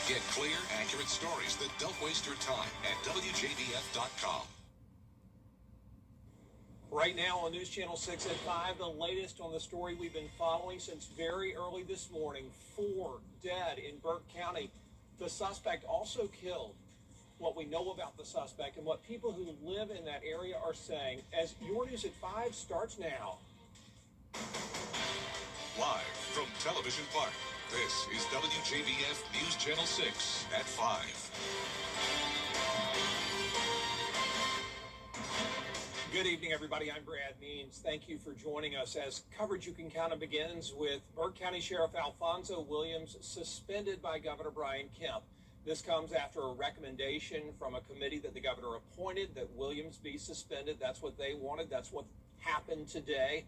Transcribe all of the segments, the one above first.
Get clear, accurate stories that don't waste your time at WJBF.com. Right now on News Channel 6 at 5, the latest on the story we've been following since very early this morning. 4 dead in Burke County. The suspect also killed. What we know about the suspect and what people who live in that area are saying as Your News at 5 starts now. Live from Television Park, this is WJBF News Channel 6 at 5. Good evening, everybody. I'm Brad Means. Thank you for joining us as coverage you can count on begins with Burke County Sheriff Alfonso Williams suspended by Governor Brian Kemp. This comes after a recommendation from a committee that the governor appointed that Williams be suspended. That's what they wanted. That's what happened today.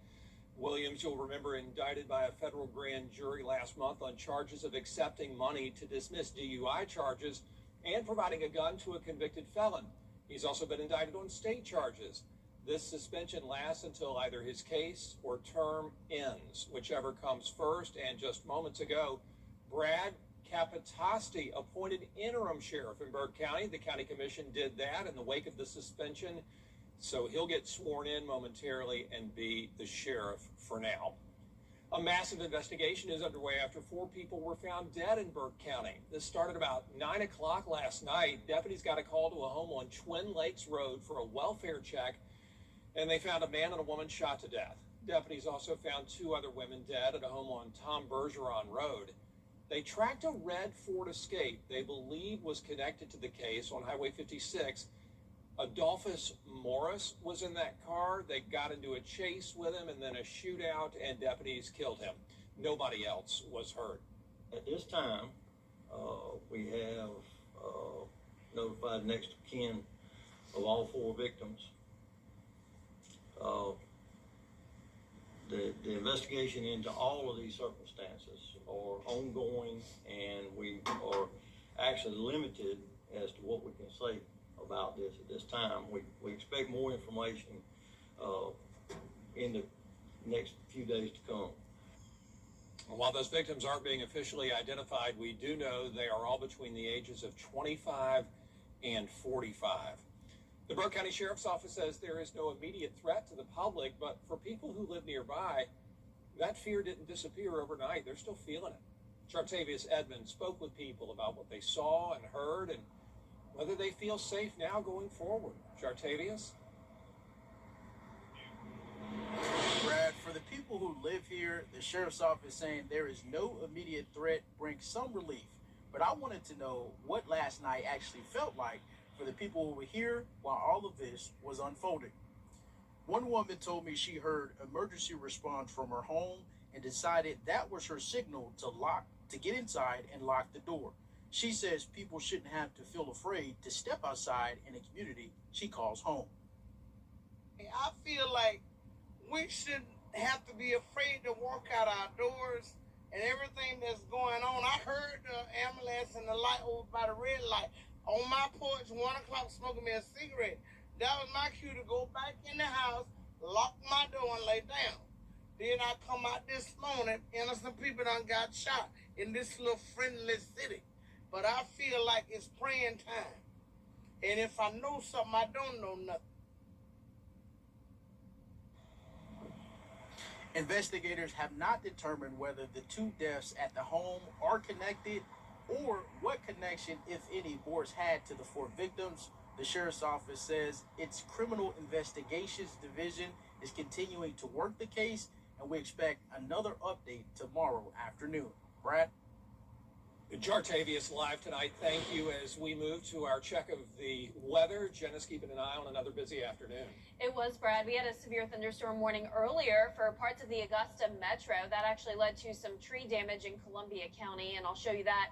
Williams, you'll remember, indicted by a federal grand jury last month on charges of accepting money to dismiss DUI charges and providing a gun to a convicted felon. He's also been indicted on state charges. This suspension lasts until either his case or term ends, whichever comes first. And just moments ago, Brad Capitasti appointed interim sheriff in Burke County. The county commission did that in the wake of the suspension. So he'll get sworn in momentarily and be the sheriff for now. A massive investigation is underway after 4 people were found dead in Burke County. This started about 9 o'clock last night. Deputies got a call to a home on Twin Lakes Road for a welfare check, and they found a man and a woman shot to death. Deputies also found 2 other women dead at a home on Tom Bergeron Road. They tracked a red Ford Escape they believe was connected to the case on Highway 56. Adolphus Morris was in that car. They got into a chase with him and then a shootout, and deputies killed him. Nobody else was hurt. At this time, we have notified next of kin of all 4 victims. The investigation into all of these circumstances are ongoing, and we are actually limited as to what we can say about this at this time. We expect more information in the next few days to come. While those victims aren't being officially identified, we do know they are all between the ages of 25 and 45. The Burke County Sheriff's Office says there is no immediate threat to the public, but for people who live nearby, that fear didn't disappear overnight. They're still feeling it. Chartavius Edmonds spoke with people about what they saw and heard and whether they feel safe now going forward. Chartavius? Brad, for the people who live here, the Sheriff's Office saying there is no immediate threat brings some relief. But I wanted to know what last night actually felt like for the people who were here while all of this was unfolding. One woman told me she heard emergency response from her home and decided that was her signal to get inside and lock the door. She says people shouldn't have to feel afraid to step outside in a community she calls home. I feel like we shouldn't have to be afraid to walk out our doors and everything that's going on. I heard the ambulance and the light over by the red light. On my porch, 1 o'clock, smoking me a cigarette. That was my cue to go back in the house, lock my door, and lay down. Then I come out this morning, innocent people done got shot in this little friendly city. But I feel like it's praying time. And if I know something, I don't know nothing. Investigators have not determined whether the 2 deaths at the home are connected or what connection, if any, Boris had to the 4 victims. The Sheriff's Office says its Criminal Investigations Division is continuing to work the case, and we expect another update tomorrow afternoon. Brad? Chartavius live tonight. Thank you. As we move to our check of the weather, Jenna's keeping an eye on another busy afternoon. It was, Brad. We had a severe thunderstorm warning earlier for parts of the Augusta metro. That actually led to some tree damage in Columbia County, and I'll show you that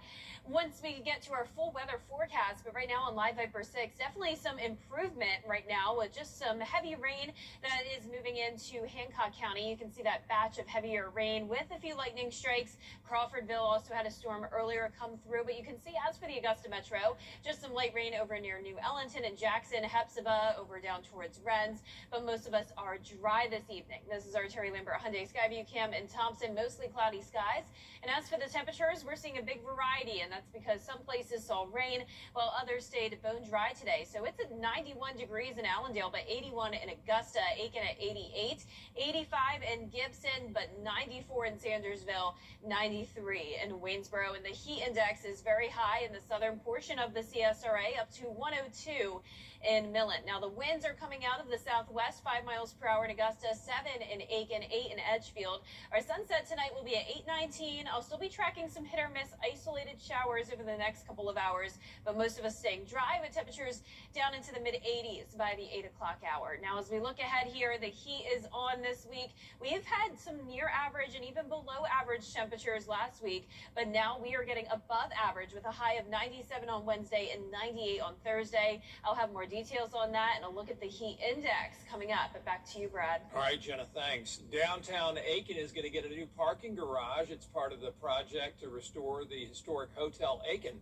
once we get to our full weather forecast. But right now on Live Viper 6, definitely some improvement right now with just some heavy rain that is moving into Hancock County. You can see that batch of heavier rain with a few lightning strikes. Crawfordville also had a storm earlier come through, but you can see as for the Augusta Metro, just some light rain over near New Ellington and Jackson, Hepzibah over down towards Rennes, but most of us are dry this evening. This is our Terry Lambert Hyundai Skyview Cam in Thompson, mostly cloudy skies. And as for the temperatures, we're seeing a big variety, and that's because some places saw rain while others stayed bone dry today. So it's at 91 degrees in Allendale, but 81 in Augusta, Aiken at 88, 85 in Gibson, but 94 in Sandersville, 93 in Waynesboro. And the heat index is very high in the southern portion of the CSRA, up to 102 in Millen. Now the winds are coming out of the southwest, 5 miles per hour in Augusta, 7 in Aiken, 8 in Edgefield. Our sunset tonight will be at 8:19. I'll still be tracking some hit or miss isolated showers over the next couple of hours, but most of us staying dry with temperatures down into the mid-80s by the 8 o'clock hour. Now as we look ahead here, the heat is on this week. We've had some near average and even below average temperatures last week, but now we are getting above average with a high of 97 on Wednesday and 98 on Thursday. I'll have more details on that and a look at the heat index coming up. But back to you, Brad. All right, Jenna, thanks. Downtown Aiken is going to get a new parking garage. It's part of the project to restore the historic Hotel Aiken.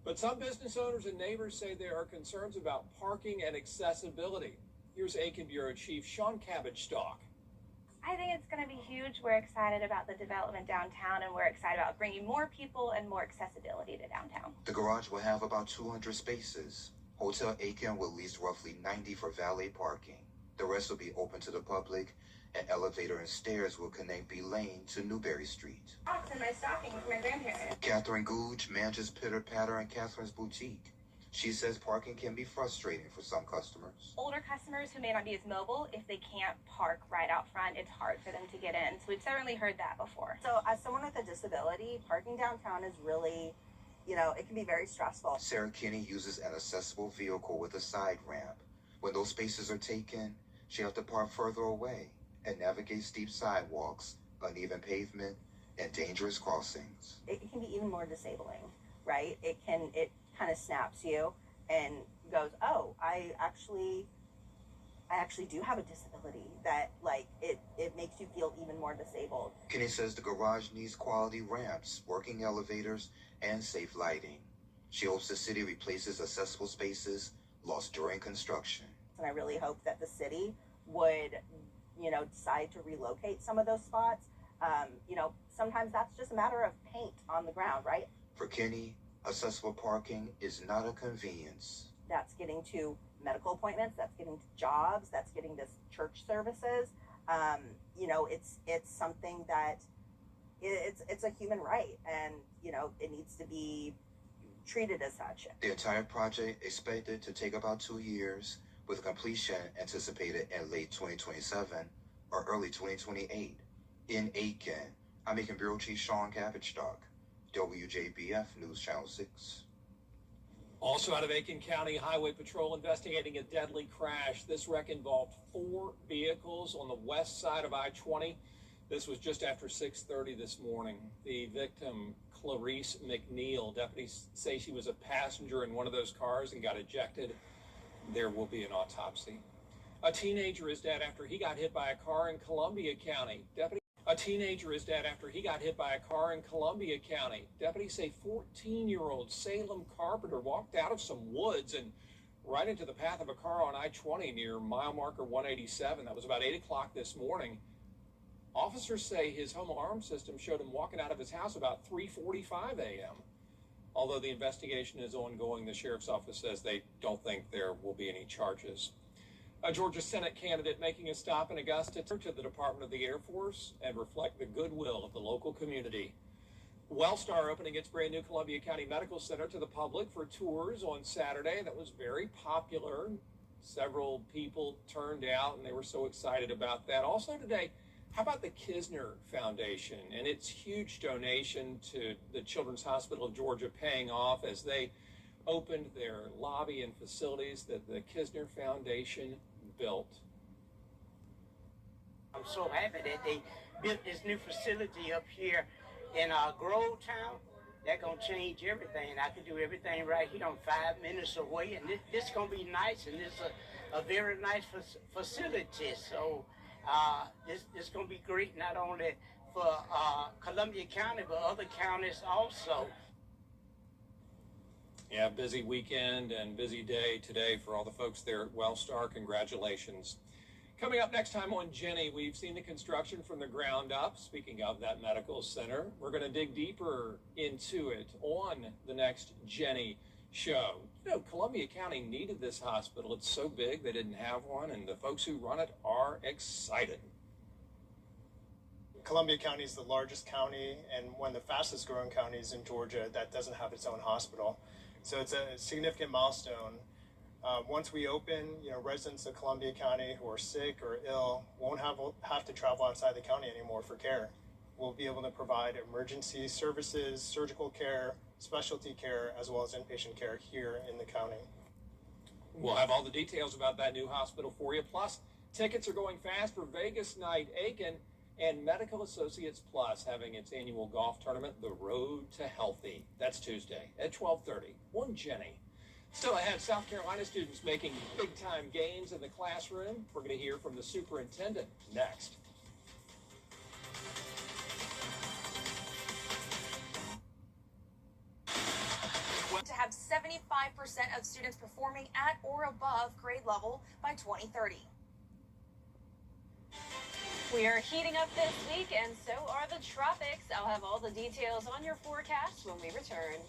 But some business owners and neighbors say there are concerns about parking and accessibility. Here's Aiken Bureau Chief Sean Cabbage-Stock. I think it's going to be huge. We're excited about the development downtown, and we're excited about bringing more people and more accessibility to downtown. The garage will have about 200 spaces. Hotel Aiken will lease roughly 90 for valet parking. The rest will be open to the public. An elevator and stairs will connect B Lane to Newberry Street. Socks in my stocking for my grandparents. Catherine Googe manages Pitter Patter and Catherine's Boutique. She says parking can be frustrating for some customers. Older customers who may not be as mobile, if they can't park right out front, it's hard for them to get in. So we've certainly heard that before. So as someone with a disability, parking downtown is really, it can be very stressful. Sarah Kinney uses an accessible vehicle with a side ramp. When those spaces are taken, she has to park further away and navigate steep sidewalks, uneven pavement, and dangerous crossings. It can be even more disabling, right? It kind of snaps you and goes, oh, I actually do have a disability, that it makes you feel even more disabled. Kinney says the garage needs quality ramps, working elevators, and safe lighting. She hopes the city replaces accessible spaces lost during construction. And I really hope that the city would, decide to relocate some of those spots. Sometimes that's just a matter of paint on the ground, right? For Kinney, accessible parking is not a convenience. That's getting to medical appointments, that's getting to jobs, that's getting to church services. It's something that it's a human right, and it needs to be treated as such. The entire project expected to take about 2 years, with completion anticipated in late 2027 or early 2028. In Aiken, I'm Aiken Bureau Chief Sean Cabbage-Stock, WJBF News Channel 6. Also out of Aiken County, Highway Patrol investigating a deadly crash. This wreck involved 4 vehicles on the west side of I-20. This was just after 6:30 this morning. The victim, Clarice McNeil, deputies say she was a passenger in one of those cars and got ejected. There will be an autopsy. A teenager is dead after he got hit by a car in Columbia County. A teenager is dead after he got hit by a car in Columbia County. Deputies say 14-year-old Salem Carpenter walked out of some woods and right into the path of a car on I-20 near mile marker 187. That was about 8 o'clock this morning. Officers say his home alarm system showed him walking out of his house about 3:45 a.m. Although the investigation is ongoing, the sheriff's office says they don't think there will be any charges. A Georgia Senate candidate making a stop in Augusta to the Department of the Air Force and reflect the goodwill of the local community. Wellstar opening its brand new Columbia County Medical Center to the public for tours on Saturday. That was very popular. Several people turned out and they were so excited about that. Also today, how about the Kisner Foundation and its huge donation to the Children's Hospital of Georgia paying off as they opened their lobby and facilities that the Kisner Foundation built. I'm so happy that they built this new facility up here in Grovetown. That's going to change everything. I can do everything right here. I'm 5 minutes away, and this is going to be nice, and it's a very nice facility. So this is going to be great not only for Columbia County, but other counties also. Yeah, busy weekend and busy day today for all the folks there at Wellstar. Congratulations. Coming up next time on Jenny, we've seen the construction from the ground up. Speaking of that medical center, we're going to dig deeper into it on the next Jenny show. You know, Columbia County needed this hospital. It's so big they didn't have one, and the folks who run it are excited. Columbia County is the largest county and one of the fastest growing counties in Georgia that doesn't have its own hospital. So it's a significant milestone. Once we open, residents of Columbia County who are sick or ill won't have to travel outside the county anymore for care. We'll be able to provide emergency services, surgical care, specialty care, as well as inpatient care here in the county. We'll have all the details about that new hospital for you. Plus, tickets are going fast for Vegas Night Aiken and Medical Associates Plus having its annual golf tournament, The Road to Healthy. That's Tuesday at 12:30 on Jenny. Still ahead, South Carolina students making big-time gains in the classroom. We're going to hear from the superintendent next. To have 75% of students performing at or above grade level by 2030. We are heating up this week, and so are the tropics. I'll have all the details on your forecast when we return.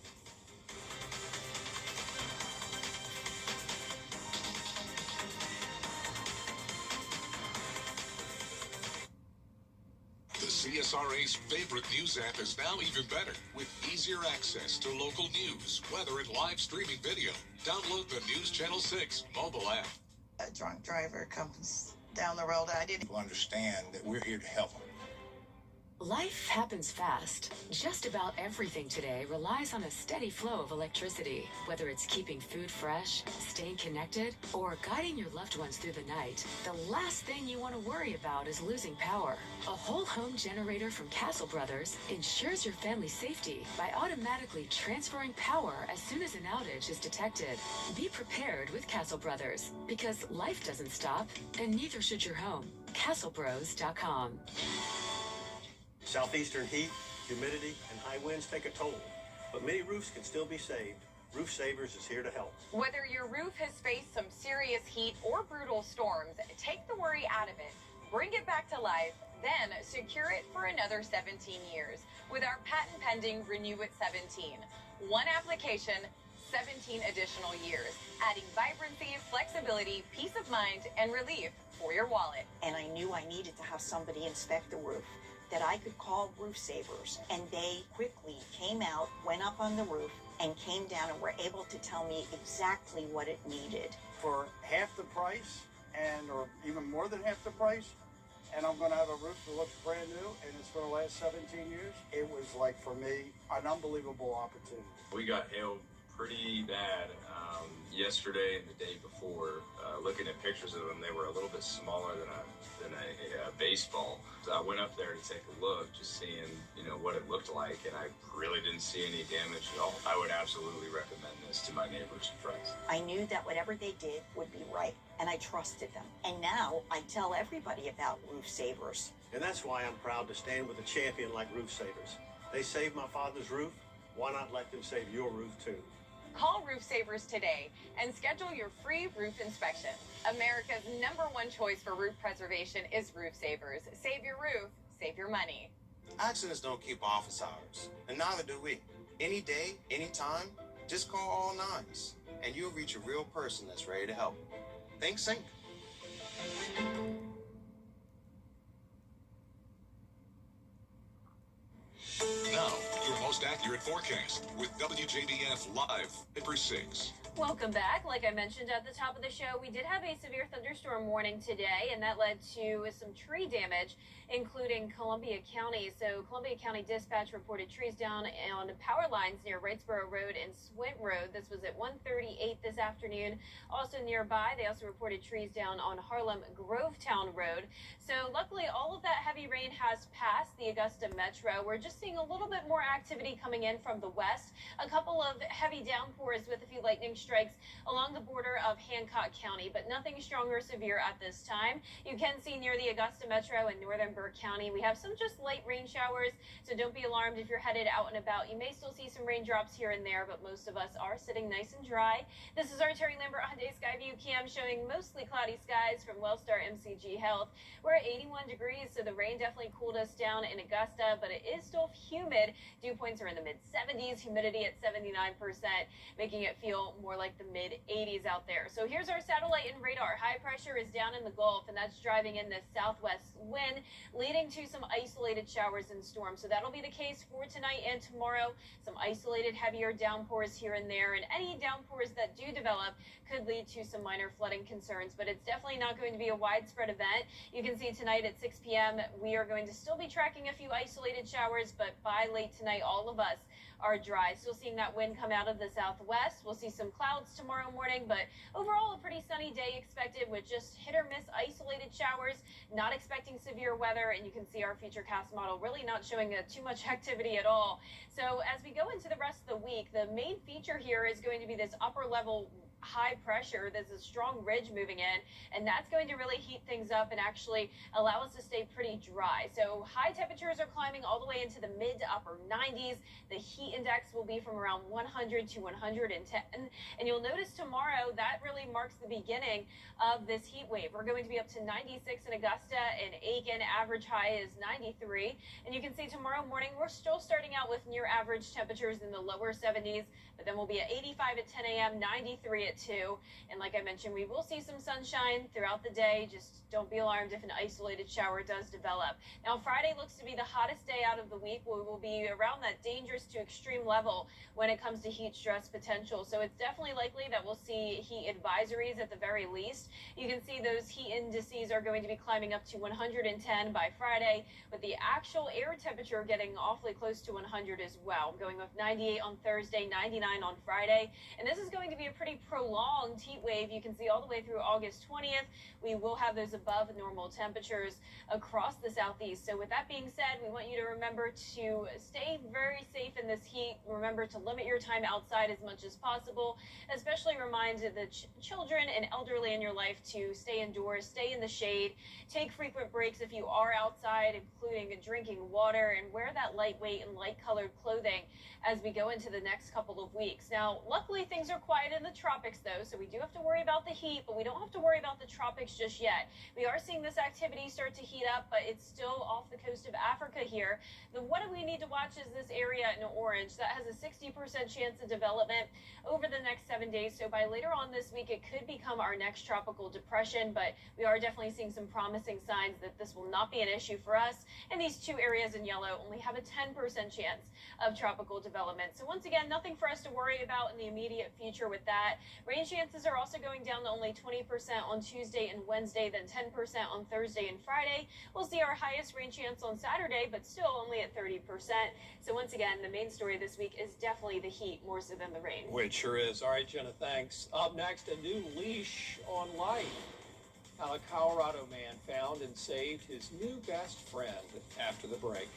The CSRA's favorite news app is now even better with easier access to local news, weather, and live streaming video. Download the News Channel 6 mobile app. A drunk driver comes down the road. I didn't understand that we're here to help them. Life happens fast. Just about everything today relies on a steady flow of electricity. Whether it's keeping food fresh, staying connected, or guiding your loved ones through the night, the last thing you want to worry about is losing power. A whole home generator from Castle Brothers ensures your family's safety by automatically transferring power as soon as an outage is detected. Be prepared with Castle Brothers, because life doesn't stop, and neither should your home. CastleBros.com. Southeastern heat, humidity, and high winds take a toll, but many roofs can still be saved. Roof Savers is here to help. Whether your roof has faced some serious heat or brutal storms, take the worry out of it. Bring it back to life, then secure it for another 17 years with our patent-pending Renew It 17. One application, 17 additional years, adding vibrancy, flexibility, peace of mind, and relief for your wallet. And I knew I needed to have somebody inspect the roof, that I could call Roof Savers, and they quickly came out, went up on the roof, and came down and were able to tell me exactly what it needed. For half the price, or even more than half the price, and I'm going to have a roof that looks brand new, and it's going to last 17 years. It was, like, for me, an unbelievable opportunity. We got hailed pretty bad yesterday and the day before. Looking at pictures of them, they were a little bit smaller than a baseball. So I went up there to take a look, just seeing what it looked like, and I really didn't see any damage at all. I would absolutely recommend this to my neighbors and friends. I knew that whatever they did would be right, and I trusted them. And now I tell everybody about Roof Savers. And that's why I'm proud to stand with a champion like Roof Savers. They saved my father's roof. Why not let them save your roof too? Call Roof Savers today and schedule your free roof inspection. America's #1 choice for roof preservation is Roof Savers. Save your roof, save your money. Accidents don't keep office hours, and neither do we. Any day, anytime, just call all nines, and you'll reach a real person that's ready to help. Think Sync. Now, your most accurate forecast with WJBF Live, Paper 6. Welcome back. Like I mentioned at the top of the show, we did have a severe thunderstorm warning today, and that led to some tree damage, including Columbia County. So Columbia County Dispatch reported trees down on power lines near Wrightsboro Road and Swint Road. This was at 1:38 this afternoon. Also nearby, they also reported trees down on Harlem Grovetown Road. So luckily, all of that heavy rain has passed the Augusta Metro. We're just seeing a little bit more activity coming in from the west. A couple of heavy downpours with a few lightning strikes strikes along the border of Hancock County, but nothing strong or severe at this time. You can see near the Augusta Metro and northern Burke County, we have some just light rain showers, so don't be alarmed if you're headed out and about. You may still see some raindrops here and there, but most of us are sitting nice and dry. This is our Terry Lambert Hyundai Skyview Cam showing mostly cloudy skies from Wellstar MCG Health. We're at 81 degrees, so the rain definitely cooled us down in Augusta, but it is still humid. Dew points are in the mid-70s, humidity at 79%, making it feel more like the mid-80s out there. So here's our satellite and radar. High pressure is down in the Gulf, and that's driving in this southwest wind, leading to some isolated showers and storms. So that'll be the case for tonight and tomorrow. Some isolated heavier downpours here and there, and any downpours that do develop could lead to some minor flooding concerns, but it's definitely not going to be a widespread event. You can see tonight at 6 p.m. we are going to still be tracking a few isolated showers, but by late tonight all of us are dry. Still seeing that wind come out of the southwest. We'll see some clouds tomorrow morning, but overall a pretty sunny day expected with just hit or miss isolated showers. Not expecting severe weather, and you can see our futurecast model really not showing too much activity at all. So as we go into the rest of the week, the main feature here is going to be this upper level high pressure. There's a strong ridge moving in, and that's going to really heat things up and actually allow us to stay pretty dry. So high temperatures are climbing all the way into the mid to upper 90s. The heat index will be from around 100 to 110. And you'll notice tomorrow that really marks the beginning of this heat wave. We're going to be up to 96 in Augusta and Aiken. Average high is 93. And you can see tomorrow morning we're still starting out with near average temperatures in the lower 70s, but then we'll be at 85 at 10 a.m., 93 at 2. And like I mentioned, we will see some sunshine throughout the day. Just don't be alarmed if an isolated shower does develop. Now, Friday looks to be the hottest day out of the week. We will be around that dangerous to extreme level when it comes to heat stress potential. So it's definitely likely that we'll see heat advisories at the very least. You can see those heat indices are going to be climbing up to 110 by Friday, with the actual air temperature getting awfully close to 100 as well, going with 98 on Thursday, 99 on Friday. And this is going to be a pretty prolonged heat wave. You can see all the way through August 20th. We will have those above normal temperatures across the southeast. So with that being said, we want you to remember to stay very safe in this heat. Remember to limit your time outside as much as possible, especially remind the children and elderly in your life to stay indoors, stay in the shade, take frequent breaks if you are outside, including drinking water, and wear that lightweight and light colored clothing as we go into the next couple of weeks. Now, luckily things are quiet in the tropics though, so we do have to worry about the heat, but we don't have to worry about the tropics just yet. We are seeing this activity start to heat up, but it's still off the coast of Africa here. What do we need to watch is this area in orange that has a 60% chance of development over the next 7 days. So by later on this week, it could become our next tropical depression, but we are definitely seeing some promising signs that this will not be an issue for us. And these two areas in yellow only have a 10% chance of tropical development. So once again, nothing for us to worry about in the immediate future with that. Rain chances are also going down to only 20% on Tuesday and Wednesday, then 10% on Thursday and Friday. We'll see our highest rain chance on Saturday, but still only at 30%. So once again, the main story this week is definitely the heat more so than the rain. Which sure is. All right, Jenna, thanks. Up next, a new leash on life. How a Colorado man found and saved his new best friend after the break.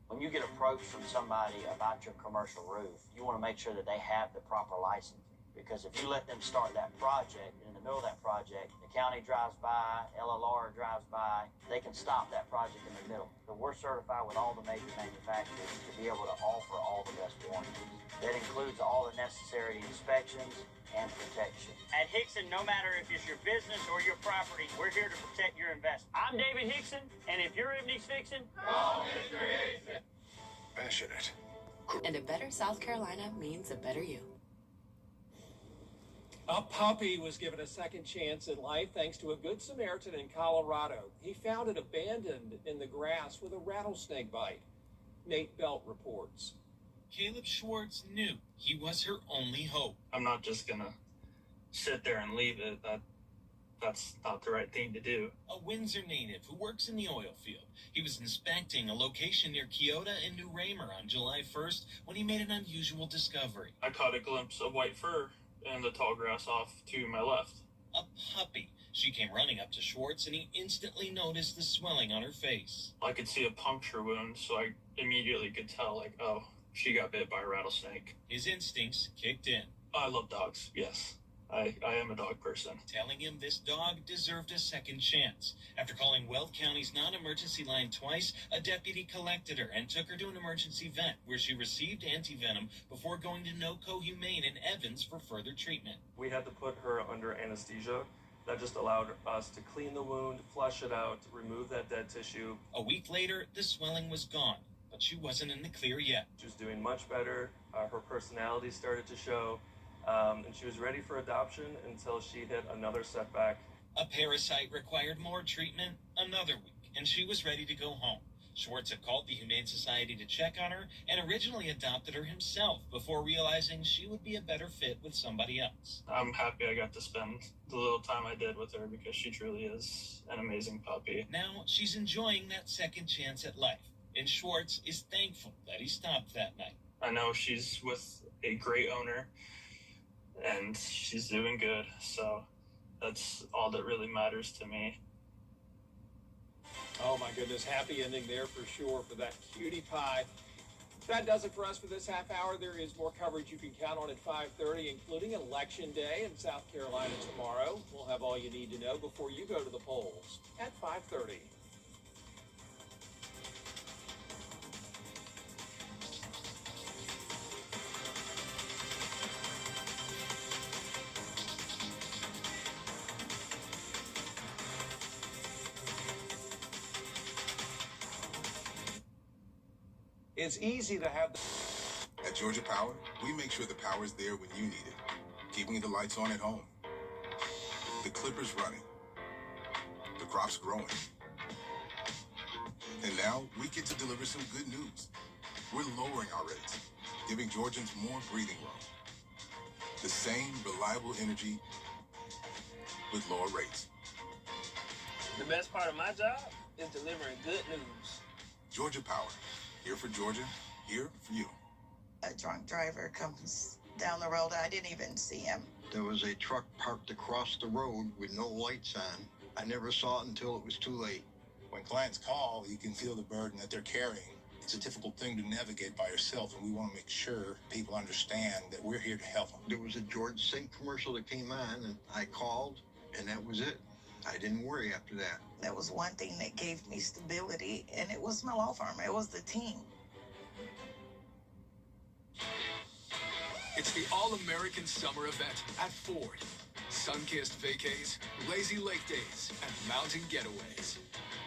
When you get approached from somebody about your commercial roof, you want to make sure that they have the proper license. Because if you let them start that project, in the middle of that project, the county drives by, LLR drives by, they can stop that project in the middle. So we're certified with all the major manufacturers to be able to offer all the best warranties. That includes all the necessary inspections and protection. At Hickson, no matter if it's your business or your property, we're here to protect your investment. I'm David Hickson, and if your evening's fixing, call Mr. Hickson. Passionate. And a better South Carolina means a better you. A puppy was given a second chance in life thanks to a good Samaritan in Colorado. He found it abandoned in the grass with a rattlesnake bite. Nate Belt reports. Caleb Schwartz knew he was her only hope. I'm not just going to sit there and leave it. That's not the right thing to do. A Windsor native who works in the oil field. He was inspecting a location near Keota and New Raymer on July 1st when he made an unusual discovery. I caught a glimpse of white fur and the tall grass off to my left. A puppy. She came running up to Schwartz, and he instantly noticed the swelling on her face. I could see a puncture wound, so I immediately could tell, like, oh, she got bit by a rattlesnake. His instincts kicked in. I love dogs, yes. I am a dog person. Telling him this dog deserved a second chance. After calling Weld County's non-emergency line twice, a deputy collected her and took her to an emergency vet where she received anti-venom before going to NoCo Humane in Evans for further treatment. We had to put her under anesthesia. That just allowed us to clean the wound, flush it out, remove that dead tissue. A week later, the swelling was gone, but she wasn't in the clear yet. She was doing much better. Her personality started to show. And she was ready for adoption until she hit another setback. A parasite required more treatment another week, and she was ready to go home. Schwartz had called the Humane Society to check on her and originally adopted her himself before realizing she would be a better fit with somebody else. I'm happy I got to spend the little time I did with her because she truly is an amazing puppy. Now she's enjoying that second chance at life, and Schwartz is thankful that he stopped that night. I know she's with a great owner, and she's doing good, so that's all that really matters to me. Oh my goodness, happy ending there for sure for that cutie pie. That does it for us for this half hour. There is more coverage you can count on at 5:30, including Election Day in South Carolina tomorrow. We'll have all you need to know before you go to the polls at 5:30. It's easy to have At Georgia Power, we make sure the power is there when you need it, keeping the lights on at home, the clippers running, the crops growing. And now we get to deliver some good news. We're lowering our rates, giving Georgians more breathing room. The same reliable energy with lower rates. The best part of my job is delivering good news. Georgia Power. Here for Georgia, here for you. A drunk driver comes down the road. I didn't even see him. There was a truck parked across the road with no lights on. I never saw it until it was too late. When clients call, you can feel the burden that they're carrying. It's a difficult thing to navigate by yourself, and we want to make sure people understand that we're here to help them. There was a George Sink commercial that came on, and I called, and that was it. I didn't worry after that. There was one thing that gave me stability, and it was my law firm. It was the team. It's the All-American Summer Event at Ford. Sun-kissed vacays, lazy lake days, and mountain getaways.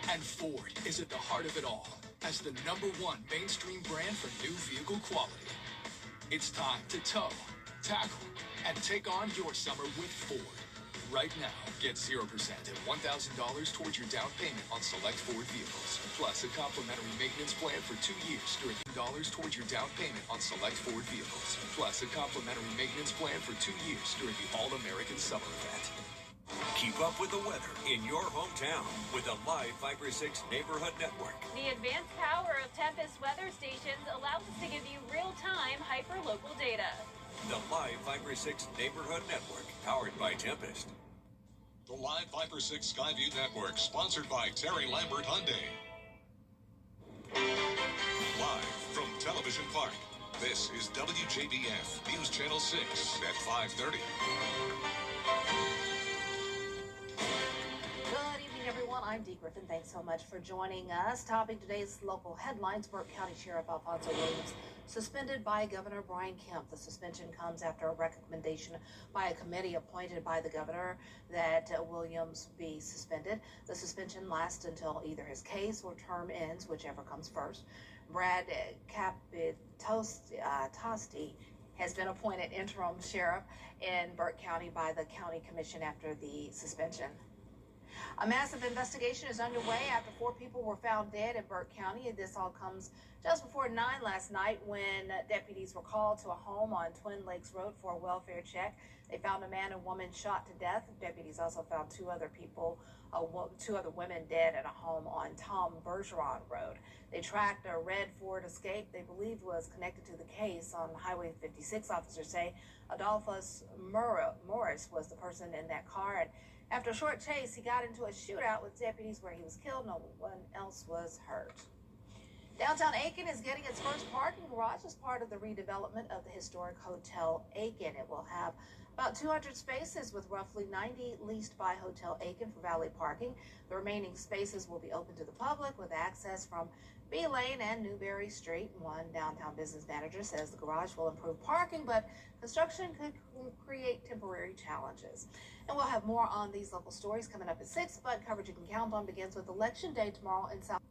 And Ford is at the heart of it all as the #1 mainstream brand for new vehicle quality. It's time to tow, tackle, and take on your summer with Ford. Right now, get 0% and $1,000 towards your down payment on select Ford vehicles. Plus, a complimentary maintenance plan for 2 years during $1,000 towards your down payment on select Ford vehicles. Plus, a complimentary maintenance plan for 2 years during the All-American Summer Event. Keep up with the weather in your hometown with the Live Fiber 6 Neighborhood Network. The advanced power of Tempest weather stations allows us to give you real-time hyper-local data. The Live Fiber 6 Neighborhood Network, powered by Tempest. The Live Fiber 6 Skyview Network, sponsored by Terry Lambert Hyundai. Live from Television Park, this is WJBF News Channel 6 at 5:30. Good evening, everyone. I'm Dee Griffin. Thanks so much for joining us. Topping today's local headlines, Burke County Sheriff Alfonso Williams suspended by Governor Brian Kemp. The suspension comes after a recommendation by a committee appointed by the governor that Williams be suspended. The suspension lasts until either his case or term ends, whichever comes first. Brad Capitosti has been appointed interim sheriff in Burke County by the county commission after the suspension. A massive investigation is underway after 4 people were found dead in Burke County. This all comes just before 9 last night when deputies were called to a home on Twin Lakes Road for a welfare check. They found a man and woman shot to death. Deputies also found 2 other women dead at a home on Tom Bergeron Road. They tracked a red Ford Escape they believed was connected to the case on Highway 56. Officers say Adolphus Morris was the person in that car, and After a short chase, he got into a shootout with deputies where he was killed. No one else was hurt. Downtown Aiken is getting its first parking garage as part of the redevelopment of the historic Hotel Aiken. It will have about 200 spaces with roughly 90 leased by Hotel Aiken for valet parking. The remaining spaces will be open to the public with access from B Lane and Newberry Street. One downtown business manager says the garage will improve parking, but construction could create temporary challenges. And we'll have more on these local stories coming up at 6, but coverage you can count on begins with Election Day tomorrow in South.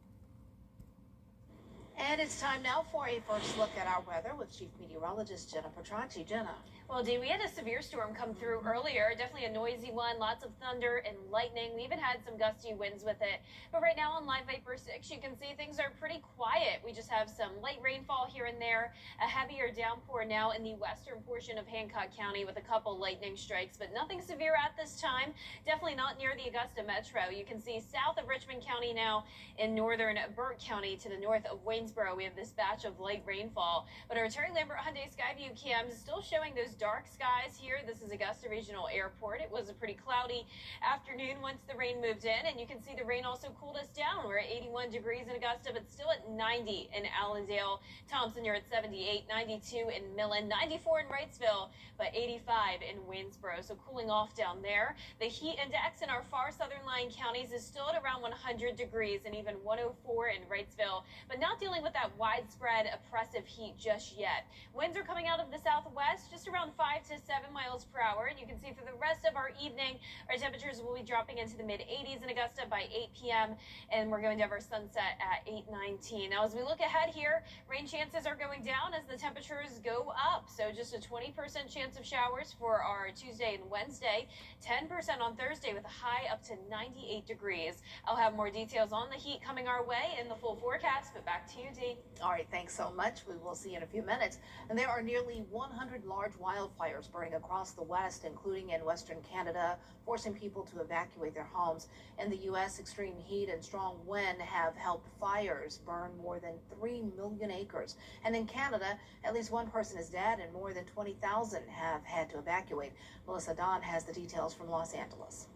And it's time now for a first look at our weather with Chief Meteorologist Jenna Petracci. Jenna. Well, Dee, we had a severe storm come through earlier, definitely a noisy one, lots of thunder and lightning. We even had some gusty winds with it. But right now on Live Viper 6, you can see things are pretty quiet. We just have some light rainfall here and there, a heavier downpour now in the western portion of Hancock County with a couple lightning strikes, but nothing severe at this time. Definitely not near the Augusta Metro. You can see south of Richmond County now in northern Burke County to the north of Waynesboro. We have this batch of light rainfall, but our Terry Lambert Hyundai Skyview cams still showing those dark skies here. This is Augusta Regional Airport. It was a pretty cloudy afternoon once the rain moved in, and you can see the rain also cooled us down. We're at 81 degrees in Augusta, but still at 90 in Allendale. Thompson, you're at 78, 92 in Millen, 94 in Wrightsville, but 85 in Waynesboro. So cooling off down there. The heat index in our far southern lying counties is still at around 100 degrees and even 104 in Wrightsville, but not dealing with that widespread oppressive heat just yet. Winds are coming out of the southwest, just around 5 to 7 miles per hour. And you can see for the rest of our evening, our temperatures will be dropping into the mid-80s in Augusta by 8 p.m. And we're going to have our sunset at 8:19. Now, as we look ahead here, rain chances are going down as the temperatures go up. So just a 20% chance of showers for our Tuesday and Wednesday, 10% on Thursday with a high up to 98 degrees. I'll have more details on the heat coming our way in the full forecast, but back to you, Dee. All right, thanks so much. We will see you in a few minutes. And there are nearly 100 large wildfires burning across the West, including in Western Canada, forcing people to evacuate their homes. In the U.S., extreme heat and strong wind have helped fires burn more than 3 million acres. And in Canada, at least one person is dead and more than 20,000 have had to evacuate. Melissa Don has the details from Los Angeles.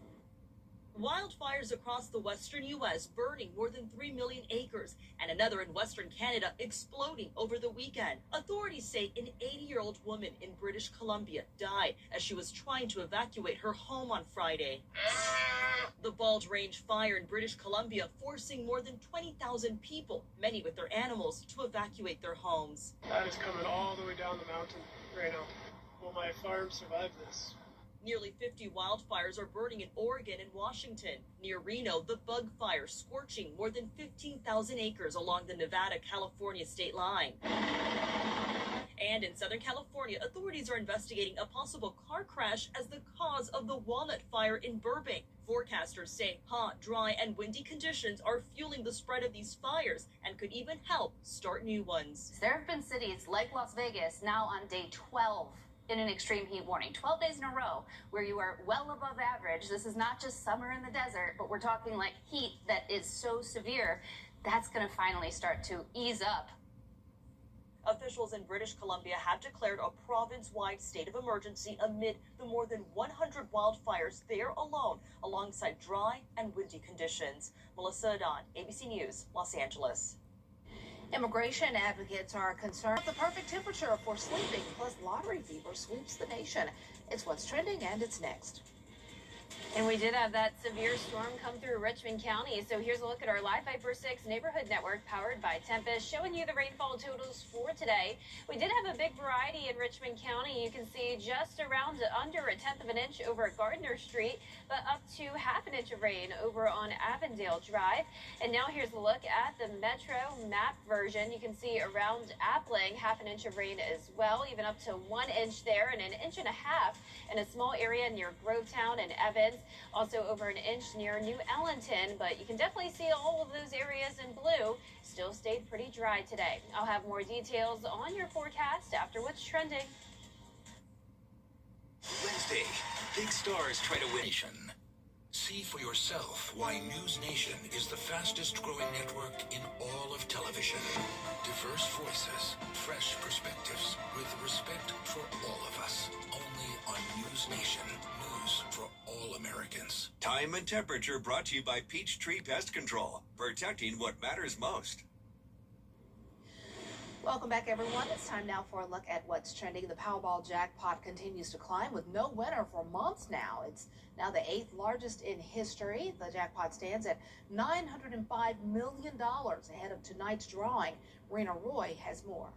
Wildfires across the western U.S. burning more than 3 million acres, and another in western Canada exploding over the weekend. Authorities say an 80-year-old woman in British Columbia died as she was trying to evacuate her home on Friday. The Bald Range fire in British Columbia forcing more than 20,000 people, many with their animals, to evacuate their homes. That is coming all the way down the mountain right now. Will my farm survive this? Nearly 50 wildfires are burning in Oregon and Washington. Near Reno, the bug fire scorching more than 15,000 acres along the Nevada-California state line. And in Southern California, authorities are investigating a possible car crash as the cause of the Walnut Fire in Burbank. Forecasters say hot, dry, and windy conditions are fueling the spread of these fires and could even help start new ones. There have been cities like Las Vegas now on day 12 in an extreme heat warning, 12 days in a row where you are well above average. This is not just summer in the desert, but we're talking like heat that is so severe that's going to finally start to ease up. Officials in British Columbia have declared a province-wide state of emergency amid the more than 100 wildfires there alone, alongside dry and windy conditions. Melissa Adon, ABC News, Los Angeles. Immigration advocates are concerned with the perfect temperature for sleeping, plus lottery fever sweeps the nation. It's what's trending, and it's next. And we did have that severe storm come through Richmond County. So here's a look at our Live Viper 6 neighborhood network powered by Tempest, showing you the rainfall totals for today. We did have a big variety in Richmond County. You can see just around under 1/10 of an inch over at Gardner Street, but up to 1/2 inch of rain over on Avondale Drive. And now here's a look at the Metro map version. You can see around Appling, 1/2 inch of rain as well, even up to 1 inch there, and 1.5 inches in a small area near Grovetown and Evans. Also over 1 inch near New Ellington, but you can definitely see all of those areas in blue. Still stayed pretty dry today. I'll have more details on your forecast after what's trending. Wednesday, big stars try to win. See for yourself why News Nation is the fastest growing network in all of television. Diverse voices, fresh perspectives, with respect for all of us. Only on News Nation. News for all Americans. Time and temperature brought to you by Peachtree Pest Control, protecting what matters most. Welcome back, everyone. It's time now for a look at what's trending. The Powerball jackpot continues to climb with no winner for months now. It's now the 8th largest in history. The jackpot stands at $905 million ahead of tonight's drawing. Rena Roy has more.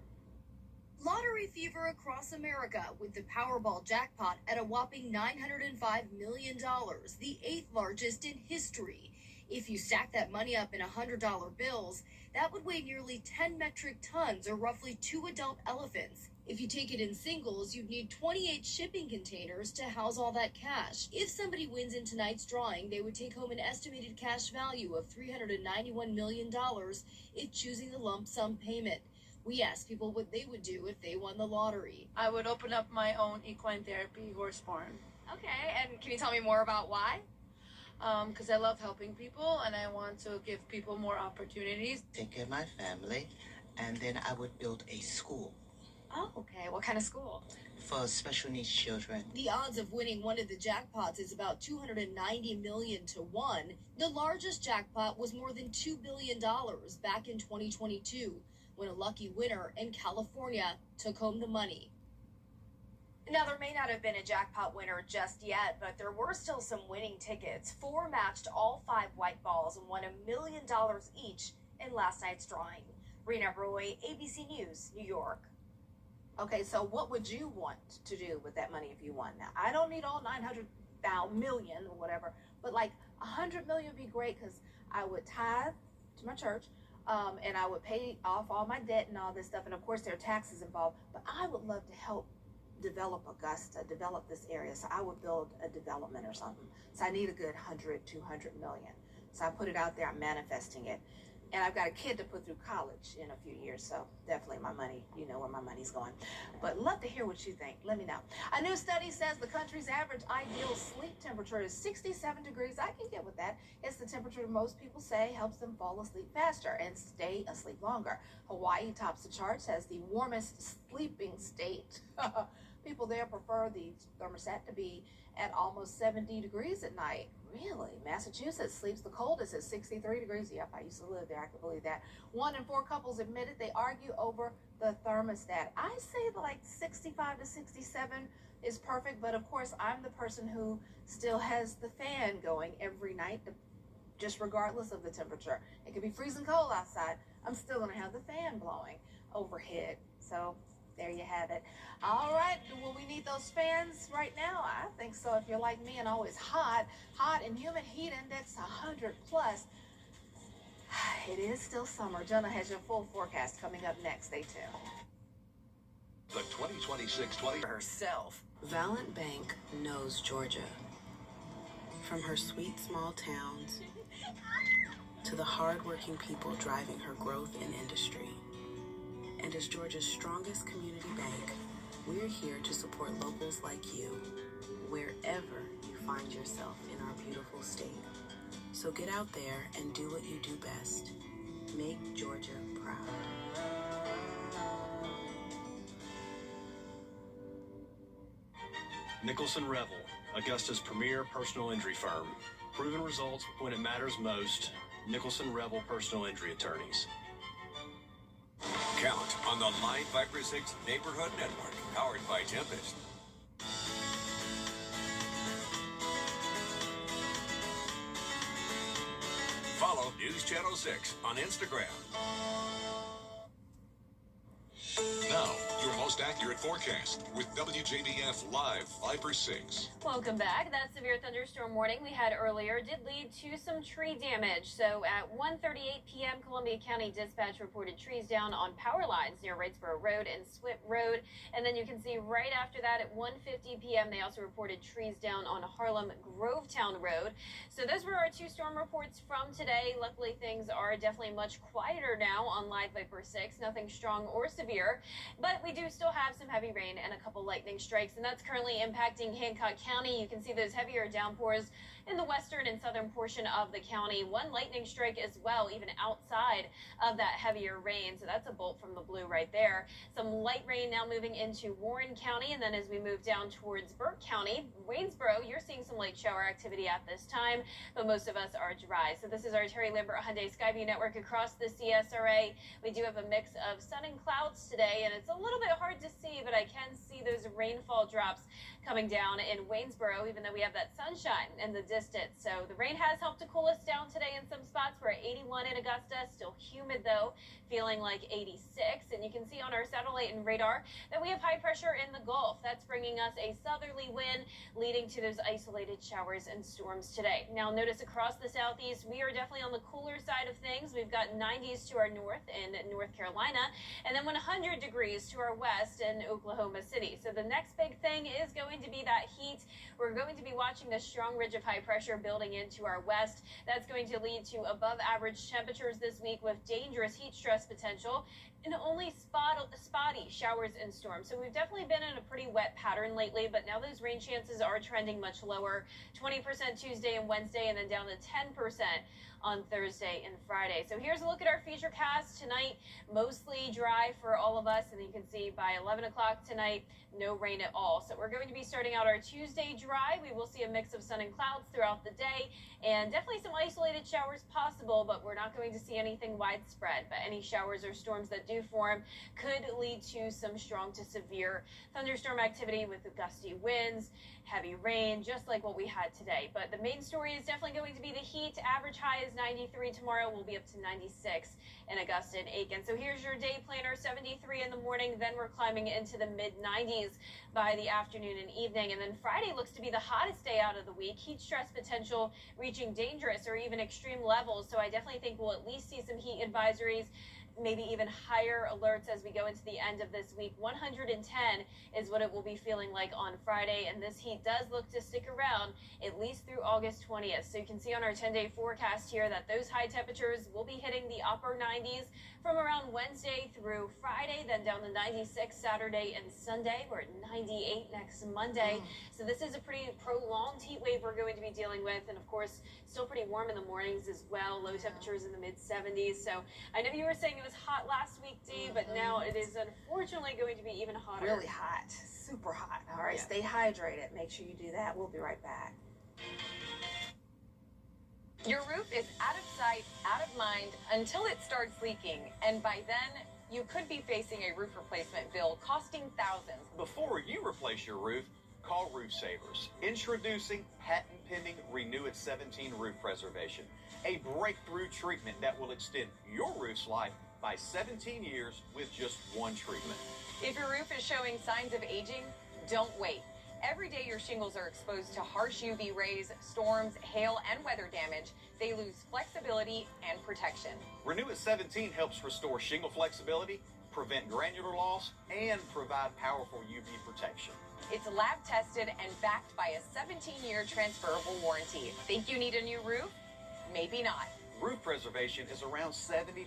Lottery fever across America with the Powerball jackpot at a whopping $905 million, the 8th largest in history. If you stack that money up in $100 bills, that would weigh nearly 10 metric tons, or roughly 2 adult elephants. If you take it in singles, you'd need 28 shipping containers to house all that cash. If somebody wins in tonight's drawing, they would take home an estimated cash value of $391 million if choosing the lump sum payment. We asked people what they would do if they won the lottery. I would open up my own equine therapy horse farm. Okay, and can you tell me more about why? Because I love helping people and I want to give people more opportunities. Take care of my family, and then I would build a school. Oh, okay. What kind of school? For special needs children. The odds of winning one of the jackpots is about 290 million to 1. The largest jackpot was more than $2 billion back in 2022, when a lucky winner in California took home the money. Now, there may not have been a jackpot winner just yet, but there were still some winning tickets. 4 matched all 5 white balls and won $1 million each in last night's drawing. Rena Roy, ABC News, New York. Okay, so what would you want to do with that money if you won? Now, I don't need all 900 million or whatever, but like 100 million would be great, because I would tithe to my church, and I would pay off all my debt and all this stuff. And of course, there are taxes involved, but I would love to help develop Augusta, develop this area. So I would build a development or something. So I need a good 100, 200 million. So I put it out there, I'm manifesting it. And I've got a kid to put through college in a few years, so definitely my money, you know where my money's going. But love to hear what you think. Let me know. A new study says the country's average ideal sleep temperature is 67 degrees. I can get with that. It's the temperature most people say helps them fall asleep faster and stay asleep longer. Hawaii tops the charts as the warmest sleeping state. People there prefer the thermostat to be at almost 70 degrees at night. Really? Massachusetts sleeps the coldest at 63 degrees. Yep, I used to live there. I can believe that. 1 in 4 couples admitted they argue over the thermostat. I say like 65 to 67 is perfect, but of course I'm the person who still has the fan going every night, just regardless of the temperature. It could be freezing cold outside. I'm still going to have the fan blowing overhead. So there you have it. All right, will we need those fans right now? I think so. If you're like me and always hot and humid, heat index 100 plus. It is still summer. Jenna has your full forecast coming up next. Stay tuned. The 2026-20 herself. Valent Bank knows Georgia. From her sweet small towns to the hardworking people driving her growth in industry. And as Georgia's strongest community bank, we're here to support locals like you, wherever you find yourself in our beautiful state. So get out there and do what you do best. Make Georgia proud. Nicholson Revel, Augusta's premier personal injury firm. Proven results when it matters most. Nicholson Revel Personal Injury Attorneys. Count on the Live Viper 6 Neighborhood Network, powered by Tempest. Follow News Channel 6 on Instagram. Now, your most accurate forecast with WJBF Live Viper 6. Welcome back. That severe thunderstorm warning we had earlier did lead to some tree damage. So at 1:38 p.m., Columbia County Dispatch reported trees down on power lines near Wrightsboro Road and Swit Road. And then you can see right after that at 1:50 p.m., they also reported trees down on Harlem Grovetown Road. So those were our 2 storm reports from today. Luckily, things are definitely much quieter now on Live Viper 6. Nothing strong or severe. But we do still have some heavy rain and a couple lightning strikes, and that's currently impacting Hancock County. You can see those heavier downpours in the western and southern portion of the county. One lightning strike as well, even outside of that heavier rain. So that's a bolt from the blue right there. Some light rain now moving into Warren County. And then as we move down towards Burke County, Waynesboro, you're seeing some light shower activity at this time, but most of us are dry. So this is our Terry Lambert Hyundai Skyview network across the CSRA. We do have a mix of sun and clouds today, and it's a little bit hard to see, but I can see those rainfall drops coming down in Waynesboro, even though we have that sunshine in the distance. So the rain has helped to cool us down today in some spots. We're at 81 in Augusta, still humid though, feeling like 86. And you can see on our satellite and radar that we have high pressure in the Gulf. That's bringing us a southerly wind, leading to those isolated showers and storms today. Now notice across the southeast, we are definitely on the cooler side of things. We've got 90s to our north in North Carolina, and then 100 degrees to our west in Oklahoma City. So the next big thing is going to be that heat. We're going to be watching the strong ridge of high pressure building into our west. That's going to lead to above average temperatures this week with dangerous heat stress potential and only spotty showers and storms. So we've definitely been in a pretty wet pattern lately, but now those rain chances are trending much lower. 20% Tuesday and Wednesday, and then down to 10% on Thursday and Friday. So here's a look at our feature cast tonight. Mostly dry for all of us, and you can see by 11 o'clock tonight, no rain at all. So we're going to be starting out our Tuesday dry. We will see a mix of sun and clouds throughout the day, and definitely some isolated showers possible, but we're not going to see anything widespread. But any showers or storms that do form could lead to some strong to severe thunderstorm activity with the gusty winds, heavy rain, just like what we had today. But the main story is definitely going to be the heat. Average high is 93 tomorrow. We'll be up to 96 in Augusta and Aiken. So here's your day planner: 73 in the morning, then we're climbing into the mid-90s by the afternoon and evening. And then Friday looks to be the hottest day out of the week. Heat stress potential reaching dangerous or even extreme levels. So I definitely think we'll at least see some heat advisories, maybe even higher alerts as we go into the end of this week. 110 is what it will be feeling like on Friday, and this heat does look to stick around at least through August 20th. So you can see on our 10-day forecast here that those high temperatures will be hitting the upper 90s from around Wednesday through Friday, then down to 96 Saturday and Sunday. We're at 98 next Monday. So this is a pretty prolonged heat wave we're going to be dealing with, and of course still pretty warm in the mornings as well. Low temperatures in the mid-70s. So I know you were saying it was hot last week, Dee, but now it is unfortunately going to be even hotter. Really hot, super hot. All right, stay hydrated. Make sure you do that. We'll be right back. Your roof is out of sight, out of mind until it starts leaking, and by then you could be facing a roof replacement bill costing thousands. Before you replace your roof, call Roof Savers. Introducing patent-pending Renew It 17 roof preservation, a breakthrough treatment that will extend your roof's life by 17 years with just one treatment. If your roof is showing signs of aging, don't wait. Every day your shingles are exposed to harsh UV rays, storms, hail, and weather damage, they lose flexibility and protection. Renew It 17 helps restore shingle flexibility, prevent granular loss, and provide powerful UV protection. It's lab tested and backed by a 17-year transferable warranty. Think you need a new roof? Maybe not. Roof preservation is around 70%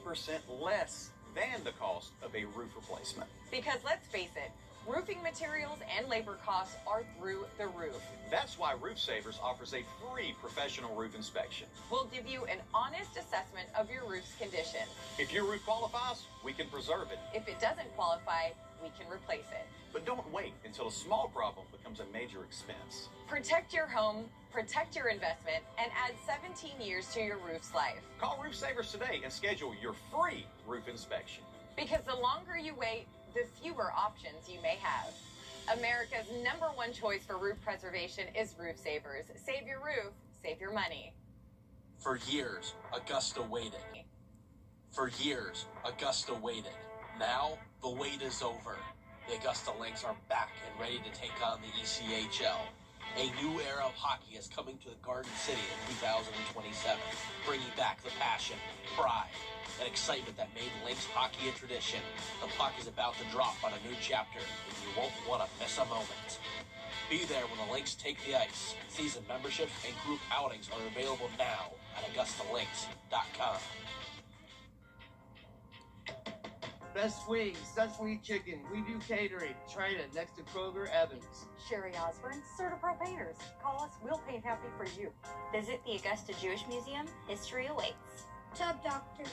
less than the cost of a roof replacement. Because let's face it, roofing materials and labor costs are through the roof. That's why Roof Savers offers a free professional roof inspection. We'll give you an honest assessment of your roof's condition. If your roof qualifies, we can preserve it. If it doesn't qualify, we can replace it. But don't wait until a small problem becomes a major expense. Protect your home, protect your investment, and add 17 years to your roof's life. Call Roof Savers today and schedule your free roof inspection. Because the longer you wait, the fewer options you may have. America's #1 choice for roof preservation is Roof Savers. Save your roof, save your money. For years, Augusta waited. For years, Augusta waited. Now, the wait is over. The Augusta Lynx are back and ready to take on the ECHL. A new era of hockey is coming to the Garden City in 2027, bringing back the passion, pride, and excitement that made Lynx hockey a tradition. The puck is about to drop on a new chapter, and you won't want to miss a moment. Be there when the Lynx take the ice. Season memberships and group outings are available now at AugustaLynx.com. Best Wings, Sesame Chicken. We do catering. Trina, next to Kroger Evans. Sherry Osborne, Certipro Painters. Call us, we'll paint happy for you. Visit the Augusta Jewish Museum. History awaits. Tub Doctor.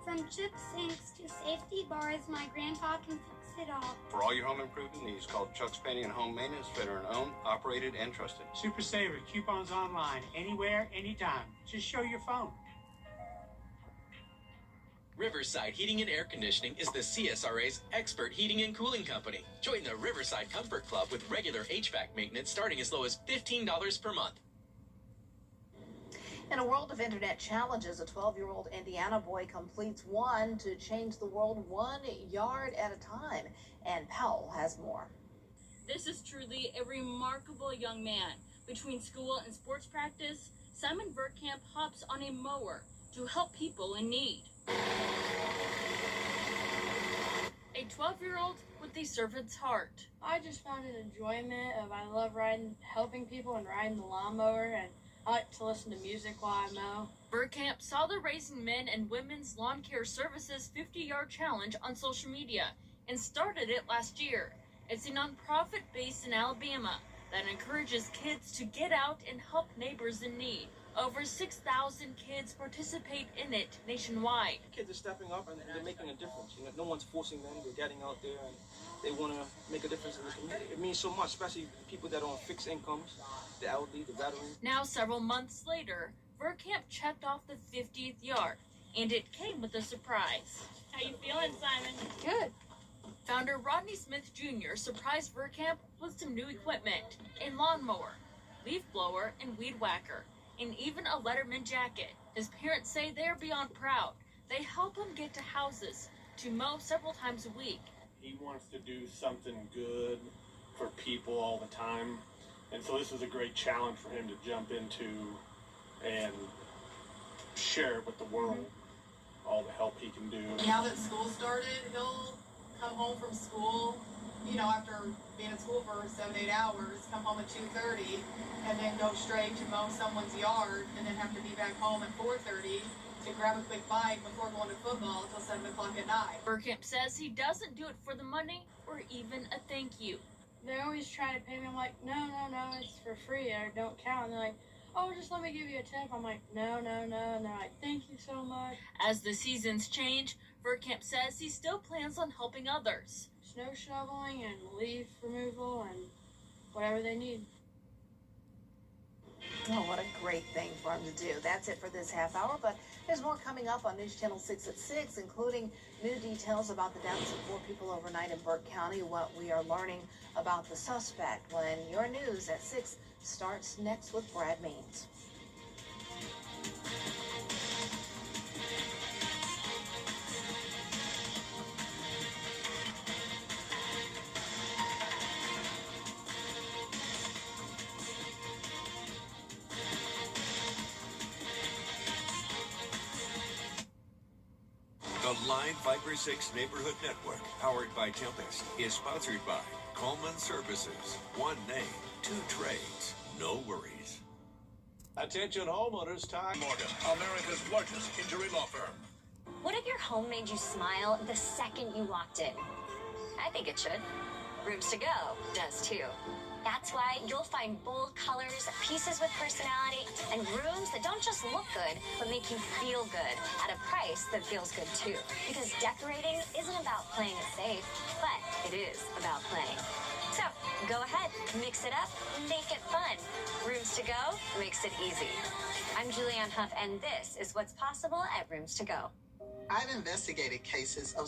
From chip sinks to safety bars, my grandpa can fix it all. For all your home improvement needs, call Chuck's Painting and Home Maintenance, veteran-owned, operated, and trusted. Super Saver, coupons online, anywhere, anytime. Just show your phone. Riverside Heating and Air Conditioning is the CSRA's expert heating and cooling company. Join the Riverside Comfort Club with regular HVAC maintenance starting as low as $15 per month. In a world of internet challenges, a 12-year-old Indiana boy completes one to change the world 1 yard at a time. And Powell has more. This is truly a remarkable young man. Between school and sports practice, Simon Verkamp hops on a mower to help people in need. A 12-year-old with a servant's heart. I just found an enjoyment of I love helping people and riding the lawnmower, and I like to listen to music while I mow. Verkamp saw the Raising Men and Women's Lawn Care Services 50-yard challenge on social media and started it last year. It's a nonprofit based in Alabama that encourages kids to get out and help neighbors in need. Over 6,000 kids participate in it nationwide. Kids are stepping up and they're making a difference. You know, no one's forcing them. They're getting out there and they want to make a difference in the community. It means so much, especially people that are on fixed incomes, the elderly, the veterans. Now, several months later, Verkamp checked off the 50th yard, and it came with a surprise. How you feeling, Simon? Good. Founder Rodney Smith Jr. surprised Verkamp with some new equipment, a lawnmower, leaf blower, and weed whacker, and even a Letterman jacket. His parents say they're beyond proud. They help him get to houses to mow several times a week. He wants to do something good for people all the time. And so this was a great challenge for him to jump into and share with the world all the help he can do. Now that school started, he'll come home from school, you know, after being at school for 7-8 hours, come home at 2:30, and then go straight to mow someone's yard, and then have to be back home at 4:30 to grab a quick bite before going to football until 7 o'clock at night. Verkamp says he doesn't do it for the money or even a thank you. They always try to pay me. I'm like, no, it's for free. I don't count. And they're like, oh, just let me give you a tip. I'm like, no. And they're like, thank you so much. As the seasons change, Verkamp says he still plans on helping others. Snow shoveling and leaf removal and whatever they need. Oh, what a great thing for him to do. That's it for this half hour, but there's more coming up on News Channel 6 at 6, including new details about the deaths of 4 people overnight in Burke County, what we are learning about the suspect when your news at 6 starts next with Brad Means. The Line Viper 6 Neighborhood Network, powered by Tempest, is sponsored by Coleman Services. One name, 2 trades, no worries. Attention homeowners, time. Morgan, America's largest injury law firm. What if your home made you smile the second you walked in? I think it should. Rooms to Go does too. That's why you'll find bold colors, pieces with personality, and rooms that don't just look good, but make you feel good at a price that feels good too. Because decorating isn't about playing it safe, but it is about playing. So, go ahead, mix it up, make it fun. Rooms to Go makes it easy. I'm Julianne Huff, and this is what's possible at Rooms to Go. I've investigated cases of